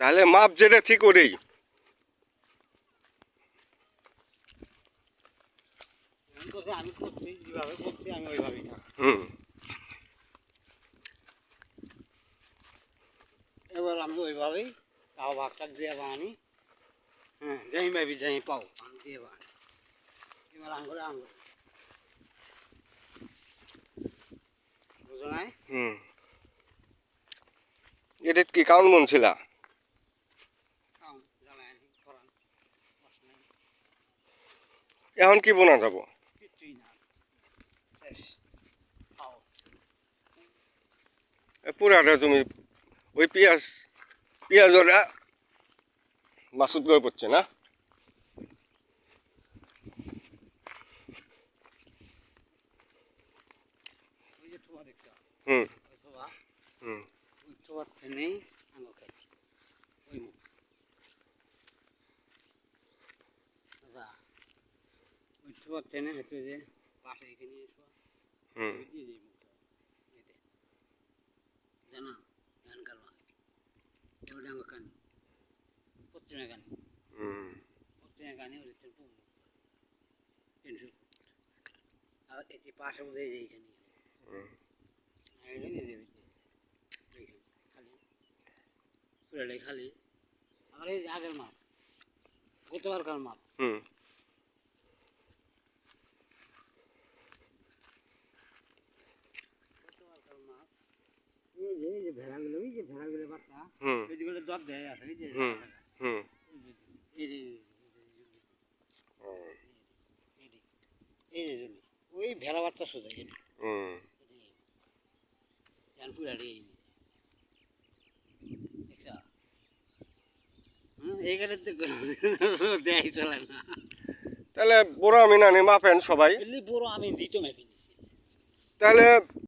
তাহলে মাপ যেটা ঠিক ওটাই। আমি করছি যেভাবে করছি আমি ওইভাবেই থাকি। হুম। এবার আমি ওইভাবেই তাও ভাগটা দিয়ে বানানি। হ্যাঁ, যাই ভাবি যাই পাও আমি দিয়ে বানানি। এবার আঙ্গুরে আঙ্গুর বুঝো নাই? হুম। এটা কি কাউন মন ছিলা? খাও জ্বালায় আনি করান কষ্ট নেই, এখন কি বোনা যাব? কিচ্ছুই না শেষ খাও। পুরাটা জমি ওই পেঁয়াজ ওরা মাসুদ করে পড়ছে না? ওই যে ছোয়া দেখছো হুম। ওই ছোয়া, হুম। ওই ছোয়া নেই আঙ্গুর খাই ওই মুখ দাদা ওই ছোয়া টেনে হেঁটে যে পাশে এখানে ছোয়া হুম। দিয়ে দিই মুখটা এতে জানা ধান কালমা এবার ডাঙ্গা কানি পশ্চিমে কানি হুম। পশ্চিমে কানি ওই তিনশো আর এটি পাশে বোধহয় এইখানে হুম। এইখানে খালি পুরাটাই খালি আমার এই আগের মাপ গতবারকার মাপ হুম। গতবারকার মাপ এই যে ভেড়াগুলো ওই যে ভেড়াগুলো বাচ্চা হুম। ওইগুলো দর দেয় আছে এই যে হুম। হুম। এই যে এই যে জমি ওই ভেড়া বাচ্চা সোজা এটা হুম। পুরাটাই দেখছ এইখানে তো দেয় চলে না তাহলে বড় আমি না নি মাপেন সবাই। বড় আমি দিত মেপে নিছি তাহলে